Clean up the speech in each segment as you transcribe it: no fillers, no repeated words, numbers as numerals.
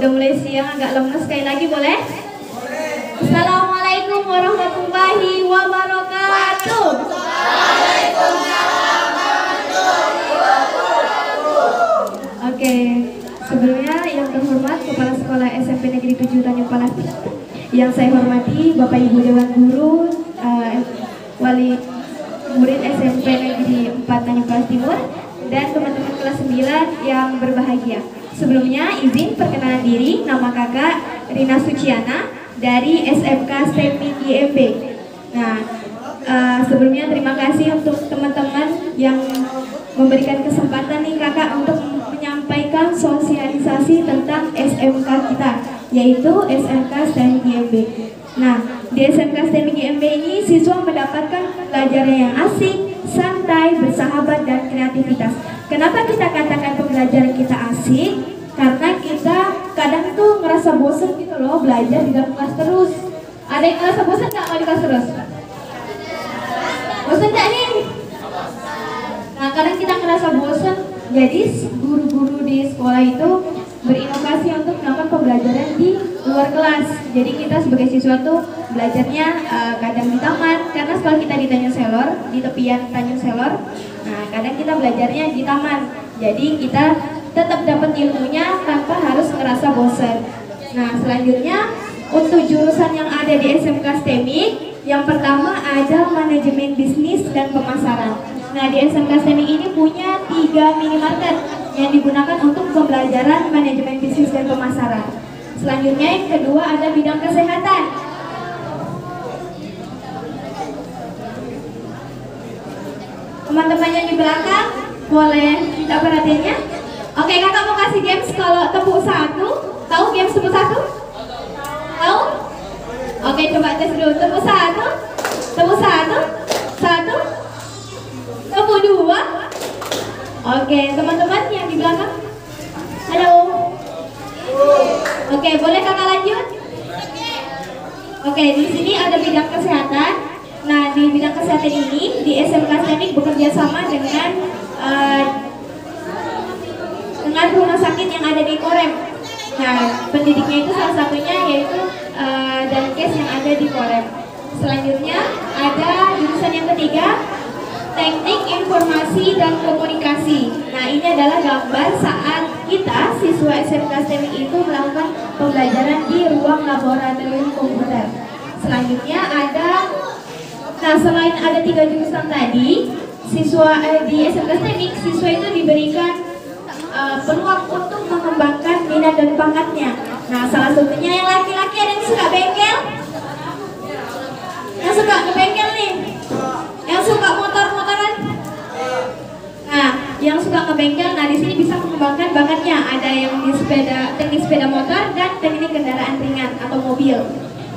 Udah mulai siang, agak lemes, sekali lagi boleh? Assalamualaikum warahmatullahi wabarakatuh. Oke, sebelumnya yang terhormat Kepala Sekolah SMP Negeri 7 Tanjung Palas, yang saya hormati Bapak Ibu Dewan Guru, Wali Murid SMP Negeri 4 Tanjung Palas Timur, dan teman-teman kelas 9 yang berbahagia. Sebelumnya izin perkenalan diri, nama kakak Rina Suciana dari SMK STEMIK IMB. Nah, sebelumnya terima kasih untuk teman-teman yang memberikan kesempatan nih kakak untuk menyampaikan sosialisasi tentang SMK kita, yaitu SMK STEMIK IMB. Nah, di SMK STEMIK IMB ini siswa mendapatkan pembelajaran yang asik, santai, bersahabat, dan kreativitas. Kenapa kita katakan pembelajaran kita asik? Karena kita kadang tuh ngerasa bosen gitu loh belajar di dalam kelas terus. Ada yang ngerasa bosen nggak kalau di kelas terus? Bosen nggak nih? Nah, kadang kita ngerasa bosen. Jadi guru-guru di sekolah itu berinovasi untuk melakukan pembelajaran di luar kelas. Jadi kita sebagai siswa tuh belajarnya kadang di taman, karena sekolah kita di Tanjung Selor, di tepian Tanjung Selor. Nah, kadang kita belajarnya di taman. Jadi kita tetap dapat ilmunya tanpa harus ngerasa bosan. Nah, selanjutnya untuk jurusan yang ada di SMK STEMIK, yang pertama ada manajemen bisnis dan pemasaran. Nah, di SMK STEMIK ini punya 3 minimarket yang digunakan untuk pembelajaran manajemen bisnis dan pemasaran. Selanjutnya yang kedua ada bidang kesehatan. Teman-teman yang di belakang boleh minta perhatiannya. Oke, kakak mau kasih games kalau tepuk satu. Tahu games tepuk satu? Tahu? Oke, coba tes dulu. Tepuk satu. Tepuk satu. Satu. Tepuk dua. Oke, teman-teman yang di belakang. Halo. Oke, boleh kakak lanjut? Oke, di sini ada bidang kesehatan. Nah, di bidang kesehatan ini di SMK STEMIK bekerja sama dengan rumah sakit yang ada di Korem. Nah, pendidiknya itu salah satunya yaitu Dankes yang ada di Korem. Selanjutnya ada jurusan yang ketiga, Teknik Informasi dan Komunikasi. Nah, ini adalah gambar saat kita siswa SMK STEMIK itu melakukan pembelajaran di ruang laboratorium komputer. Selanjutnya ada, nah selain ada 3 jurusan tadi, siswa di SMK STEMIK, siswa itu diberikan peluang untuk mengembangkan minat dan bakatnya. Nah, salah satunya yang laki-laki, ada yang suka bengkel? Yang suka ngebengkel nih? Yang suka motor-motoran? Nah, yang suka ngebengkel, nah di sini bisa mengembangkan bakatnya. Ada yang di teknik sepeda motor dan teknik kendaraan ringan atau mobil.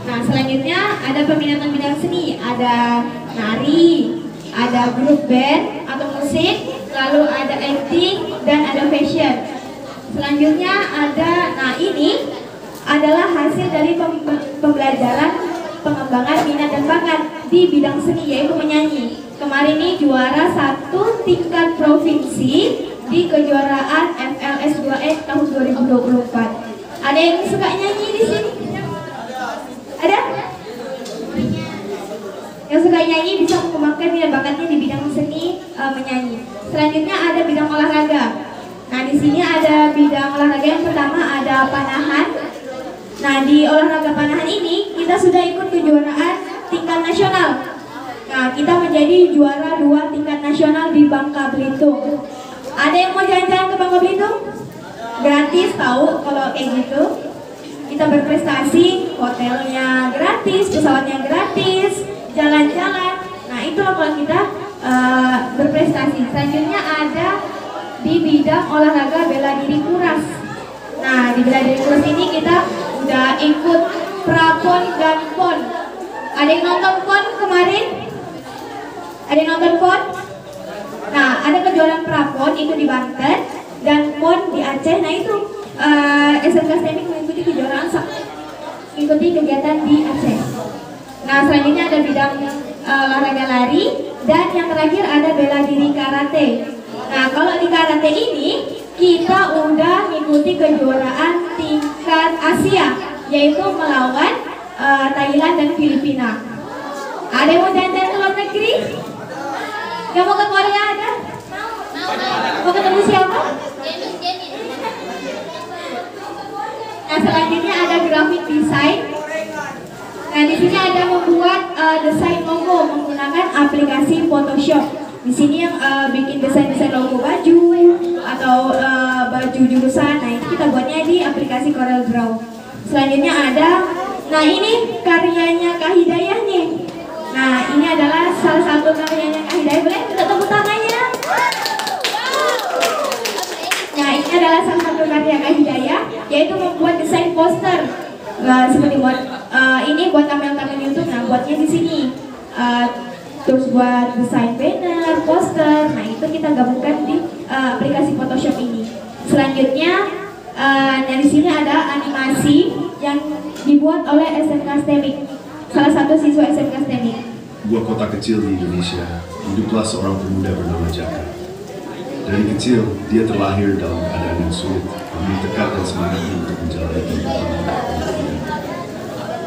Nah, selanjutnya ada peminatan bidang seni, ada nari, ada grup band atau musik, lalu ada acting dan ada fashion. Selanjutnya ada, nah ini adalah hasil dari pembelajaran pengembangan minat dan bakat di bidang seni, yaitu menyanyi. Kemarin ini juara 1 tingkat provinsi di kejuaraan FLS 2E tahun 2024. Ada yang suka nyanyi di sini? Ada? Yang suka nyanyi bisa mengembangkan minat bakatnya di bidang seni menyanyi. Selanjutnya ada bidang olahraga. Nah, di sini ada bidang olahraga yang pertama ada panahan. Nah, di olahraga panahan ini kita sudah ikut kejuaraan tingkat nasional. Nah, kita menjadi juara 2 tingkat nasional di Bangka Belitung. Ada yang mau jalan-jalan ke Bangka Belitung? Gratis, tahu kalau kayak gitu. Kita berprestasi, hotelnya gratis, pesawatnya gratis, jalan-jalan. Nah, itulah kalau kita berprestasi. Selanjutnya ada di bidang olahraga bela diri kuras. Nah, di bela diri kuras ini kita udah ikut prapon dan pon. Ada yang nonton pon kemarin? Ada yang nonton pon? Nah, ada kejuaraan prapon itu di Banten dan pon di Aceh. Nah, itu SMK STEMIK mengikuti kejuaraan, mengikuti kegiatan di Aceh. Nah, selanjutnya ada bidang olahraga lari, dan yang terakhir ada bela diri karate. Nah, kalau di karate ini kita udah mengikuti kejuaraan tingkat peringkat Asia, yaitu melawan Thailand dan Filipina. Ada yang mau jalan-jalan ke luar negeri? Gak mau ke Korea ada? Mau ketemu siapa? Nah, selanjutnya ada graphic design. Nah, di sini ada membuat desain logo menggunakan aplikasi Photoshop. Di sini yang bikin desain logo baju atau baju jurusan. Nah, itu kita buatnya di aplikasi Corel Draw. Selanjutnya ada, nah ini karyanya Kak Hidayah nih. Nah, ini adalah salah satu karyanya Kak Hidayah. Boleh kita tepuk tangannya? Nah, ini adalah salah satu karya Kak Hidayah, yaitu membuat desain poster. Seperti buat ini buat tampil-tampil YouTube. Nah, buatnya di sini. Terus buat desain banner, poster. Nah, itu kita gabungkan di aplikasi Photoshop ini. Selanjutnya, di sini ada animasi yang dibuat oleh SMK STEMIC. Salah satu siswa SMK STEMIC. Sebuah kota kecil di Indonesia, hiduplah seorang pemuda bernama Jaka. Dari kecil, dia terlahir dalam keadaan yang sulit, namun tekad dan semangatnya untuk menjalani kehidupan.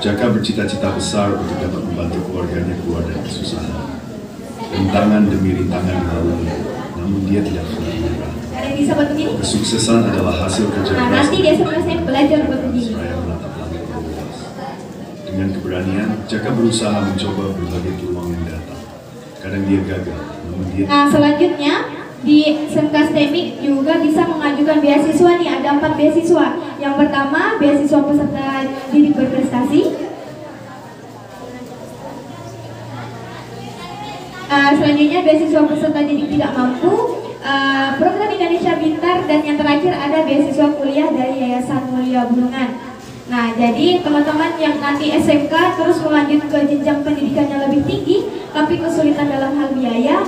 Jaka bercita-cita besar untuk dapat membantu keluarganya keluar dari kesusahan. Rintangan demi rintangan dilalui, namun dia tidak pernah menyerah. Kesuksesan adalah hasil kerja keras. Nanti dia selesai belajar begini. Seraya menatap langit yang luas. Dengan keberanian, Jaka berusaha mencoba berbagai peluang yang datang. Kadang dia gagal, namun dia. Nah, selanjutnya di SMK STEMIC juga bisa mengajukan beasiswa nih. Ada 4 beasiswa. Yang pertama, beasiswa peserta didik berprestasi. Selanjutnya beasiswa peserta didik tidak mampu, program Indonesia Pintar, dan yang terakhir ada beasiswa kuliah dari Yayasan Mulia Bulungan. Nah, jadi teman-teman yang nanti SMK terus melanjut ke jenjang pendidikannya lebih tinggi, tapi kesulitan dalam hal biaya,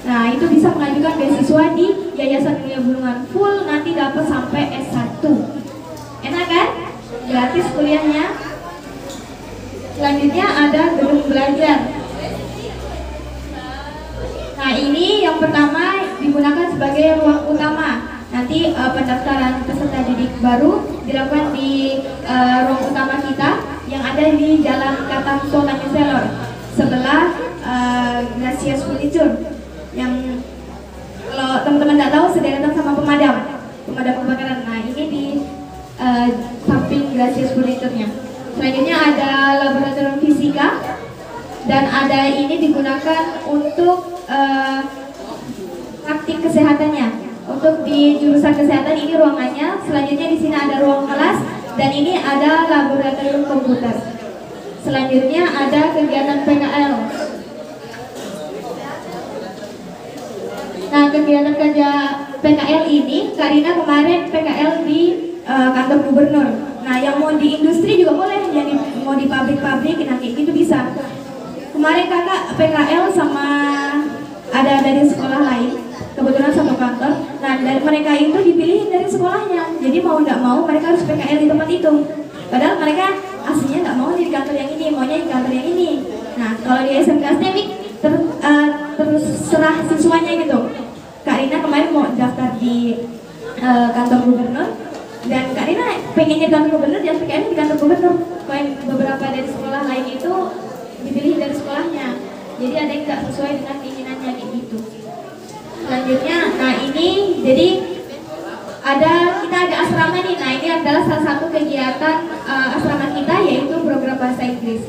nah itu bisa mengajukan beasiswa di Yayasan Mulia Bulungan full, nanti dapat sampai S1. Enak kan? Gratis kuliahnya. Selanjutnya ada gedung belajar. Nah, ini yang pertama digunakan sebagai ruang utama. Nanti pendaftaran peserta didik baru dilakukan di ruang utama kita yang ada di Jalan Katam Sultan Selor, sebelah Gracias Furniture. Yang kalau teman-teman tidak tahu, sederetan sama pemadam kebakaran. Nah, ini di samping Gracias Furniture-nya. Selanjutnya ada laboratorium fisika, dan ada ini digunakan untuk praktik kesehatannya. Untuk di jurusan kesehatan ini ruangannya. Selanjutnya di sini ada ruang kelas, dan ini ada laboratorium komputer. Selanjutnya ada kegiatan PKL. Nah, kegiatan kerja PKL ini, Karina kemarin PKL di kantor gubernur. Nah, yang mau di industri juga boleh, yang mau di pabrik-pabrik, nanti itu bisa. Kemarin kakak PKL sama ada dari sekolah lain, kebetulan satu kantor. Nah, dari mereka itu dipilihin dari sekolahnya. Jadi mau nggak mau mereka harus PKL di tempat itu. Padahal mereka aslinya nggak mau di kantor yang ini, maunya di kantor yang ini. Nah, kalau di SMK STEMIC terserah siswanya gitu. Kak Rina kemarin mau daftar di kantor gubernur, dan Kak Rina pengennya di kantor gubernur, dan PKL di kantor gubernur. Kalau yang beberapa dari sekolah lain itu dipilih dari sekolahnya. Jadi ada yang nggak sesuai dengan keinginannya kayak gitu. Selanjutnya, nah ini jadi kita ada asrama nih. Nah, ini adalah salah satu kegiatan asrama kita, yaitu program bahasa Inggris.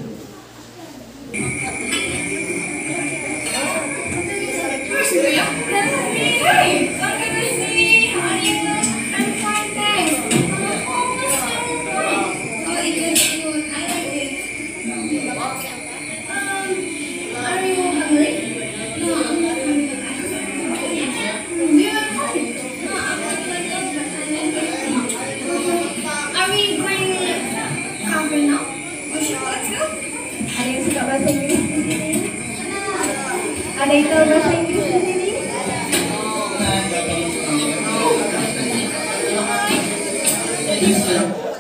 Ada yang suka bahasa Inggris di sini? Ada yang tahu bahasa Inggris di sini?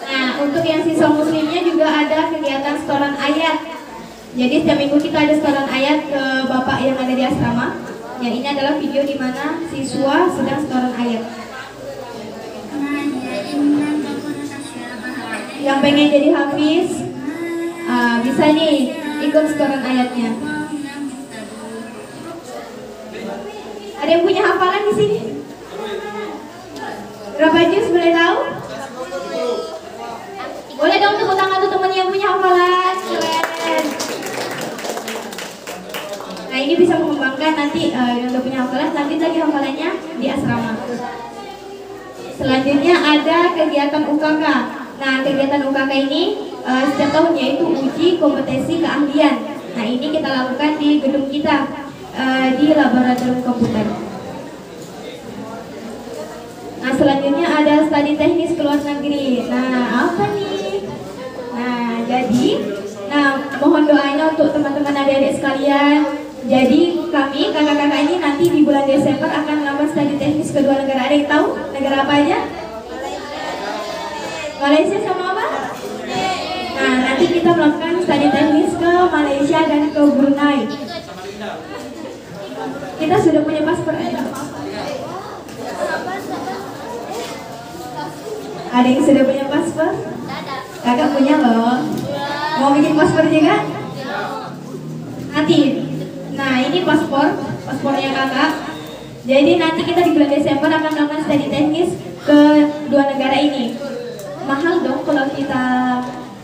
Nah, untuk yang siswa muslimnya juga ada kegiatan setoran ayat. Jadi setiap minggu kita ada setoran ayat ke bapak yang ada di asrama. Yang ini adalah video di mana siswa sedang setoran ayat. Yang pengen jadi hafiz, bisa nih ikut setoran ayatnya. Ada yang punya hafalan di sini? Berapa juz boleh tahu? Boleh dong tepuk tangan tuh teman yang punya hafalan. Keren. Nah ini bisa mengembangkan nanti yang udah punya hafalan, lanjut lagi hafalannya di asrama. Selanjutnya ada kegiatan UKK. Nah kegiatan UKK ini setiap tahun yaitu uji kompetensi keahlian. Nah ini kita lakukan di gedung kita di laboratorium komputer. Nah selanjutnya ada studi teknis ke luar negeri. Nah apa nih? Nah jadi, mohon doanya untuk teman-teman adik-adik sekalian. Jadi kami kakak-kakak ini nanti di bulan Desember akan melakukan studi teknis ke dua negara. Ada yang tahu negara apa aja? Malaysia sama apa? Nah nanti kita melakukan studi teknis ke Malaysia dan ke Brunei. Kita sudah punya paspor. Ada yang sudah punya paspor? Kakak punya loh. Mau bikin paspor juga? Nanti. Nah ini paspornya kakak. Jadi nanti kita di bulan Desember akan melakukan studi teknis ke dua negara ini. Mahal dong kalau kita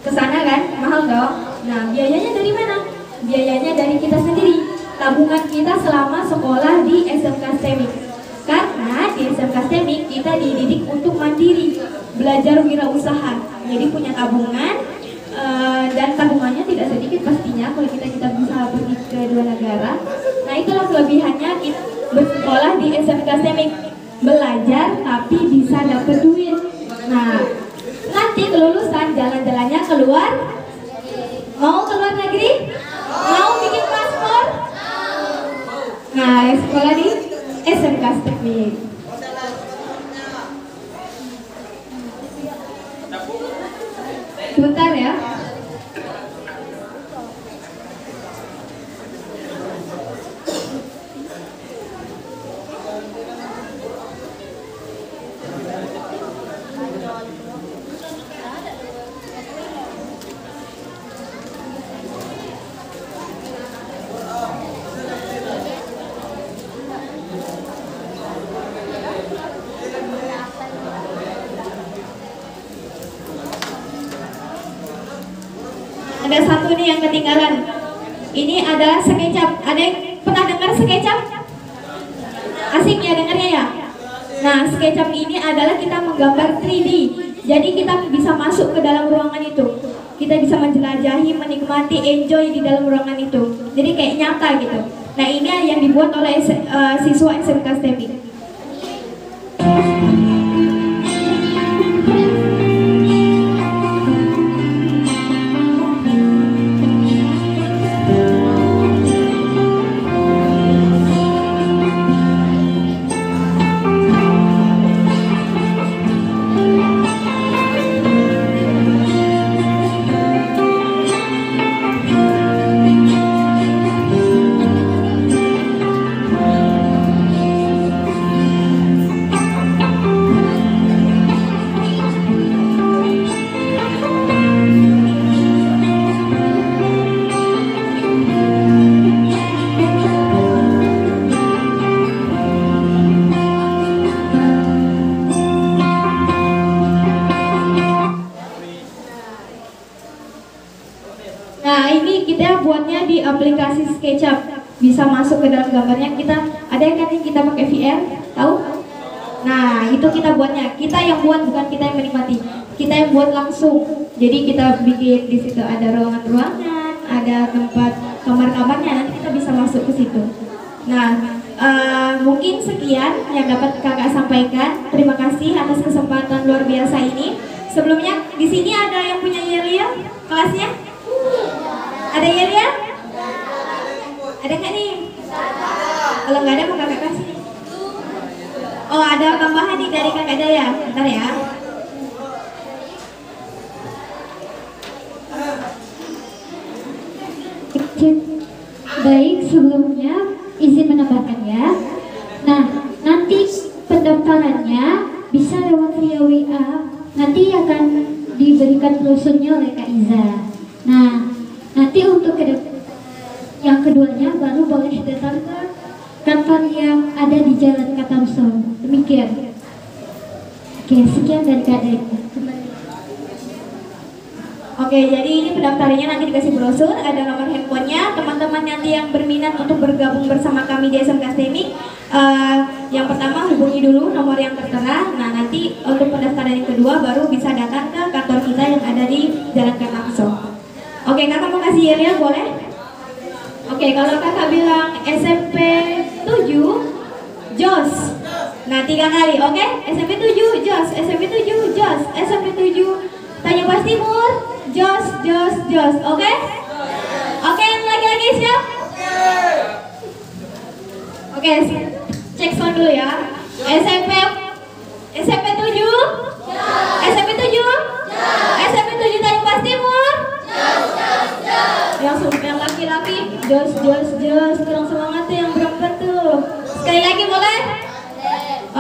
kesana kan? Mahal dong. Nah biayanya dari mana? Biayanya dari kita sendiri. Tabungan kita selama sekolah di SMK STEMIK. Karena di SMK STEMIK kita dididik untuk mandiri, belajar wirausaha. Jadi punya tabungan dan tabungannya tidak sedikit pastinya kalau kita bisa pergi ke dua negara. Nah itulah kelebihannya kita bersekolah di SMK STEMIK, belajar tapi bisa dapat duit. Nah nanti kelulusan jalan-jalannya keluar. Mau keluar negeri? Mau bikin paspor? Nah sekolah di SMK STEMIK. Sebentar ya. Ada satu nih yang ketinggalan. Ini adalah SketchUp. Ada yang pernah dengar SketchUp? Asik ya dengarnya ya? Nah SketchUp ini adalah kita menggambar 3D. Jadi kita bisa masuk ke dalam ruangan itu. Kita bisa menjelajahi, menikmati, enjoy di dalam ruangan itu. Jadi kayak nyata gitu. Nah ini yang dibuat oleh siswa SMK STEMIK. Buatnya di aplikasi SketchUp, bisa masuk ke dalam gambarnya. Kita ada yang kan kita pakai VR, tahu? Nah itu kita buatnya, kita yang buat, bukan kita yang menikmati, kita yang buat langsung. Jadi kita bikin di situ ada ruangan-ruangan, ada tempat kamar-kamarnya, nanti kita bisa masuk ke situ. Nah mungkin sekian yang dapat kakak sampaikan. Terima kasih atas kesempatan luar biasa ini. Sebelumnya di sini ada yang punya yel-yel kelasnya? Ada ya? Ada nggak nih? Kalau nggak ada mau kakak kasih. Oh ada tambahan nih dari kakak Daya. Bentar ya. Baik, sebelumnya izin menambahkan ya. Nah nanti pendaftarannya bisa lewat via WA. Nanti akan diberikan brosurnya oleh Kak Iza. Nah, nanti untuk yang keduanya baru boleh datang ke kantor yang ada di Jalan Katamso. Demikian. Oke, sekian dari Kak Dek. Oke, jadi ini pendaftarannya nanti dikasih brosur, ada nomor handphonenya. Teman-teman nanti yang berminat untuk bergabung bersama kami di SMK STEMIC, yang pertama hubungi dulu nomor yang tertera. Nah, nanti untuk pendaftaran yang kedua baru bisa datang ke kantor kita yang ada di Jalan Katamso. Oke, kakak mau kasih yel-yel boleh? Oke, kalau kakak bilang SMP 7, Jos. Nah, 3 kali, oke? SMP 7, Jos. SMP 7, Jos. SMP 7, Tanjung Pas Timur, Jos, Jos, Jos, oke? Oke, yang lagi-lagi siap? Oke, cek sound dulu ya. SMP 7, SMP 7, SMP 7 Tanjung Pas Timur. Yang laki-laki, Jos, Jos, Jos. Kurang semangat tuh yang berempat tuh. Sekali lagi boleh?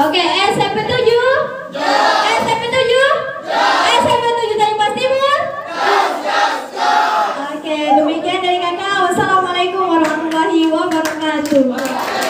Oke, SMP 7, SMP 7, SMP 7 Tanjung Pas Timur. Oke, demikian dari kakak. Wassalamualaikum warahmatullahi wabarakatuh.